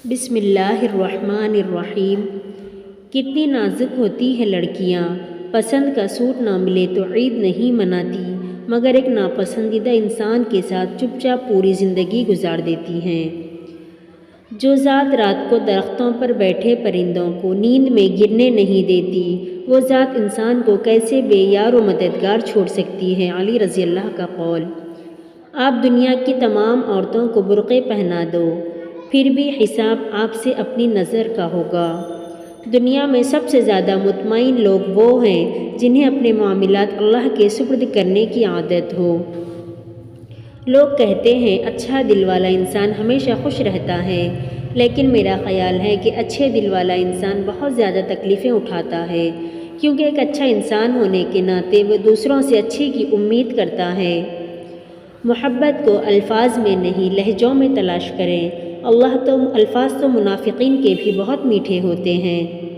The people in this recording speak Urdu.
بسم اللہ الرحمن الرحیم۔ کتنی نازک ہوتی ہے لڑکیاں، پسند کا سوٹ نہ ملے تو عید نہیں مناتی، مگر ایک ناپسندیدہ انسان کے ساتھ چپ چاپ پوری زندگی گزار دیتی ہیں۔ جو ذات رات کو درختوں پر بیٹھے پرندوں کو نیند میں گرنے نہیں دیتی، وہ ذات انسان کو کیسے بے یار و مددگار چھوڑ سکتی ہے۔ علی رضی اللہ کا قول۔ آپ دنیا کی تمام عورتوں کو برقعے پہنا دو، پھر بھی حساب آپ سے اپنی نظر کا ہوگا۔ دنیا میں سب سے زیادہ مطمئن لوگ وہ ہیں جنہیں اپنے معاملات اللہ کے سپرد کرنے کی عادت ہو۔ لوگ کہتے ہیں اچھا دل والا انسان ہمیشہ خوش رہتا ہے، لیکن میرا خیال ہے کہ اچھے دل والا انسان بہت زیادہ تکلیفیں اٹھاتا ہے، کیونکہ ایک اچھا انسان ہونے کے ناطے وہ دوسروں سے اچھے کی امید کرتا ہے۔ محبت کو الفاظ میں نہیں لہجوں میں تلاش کریں۔ الفاظ تو منافقین کے بھی بہت میٹھے ہوتے ہیں۔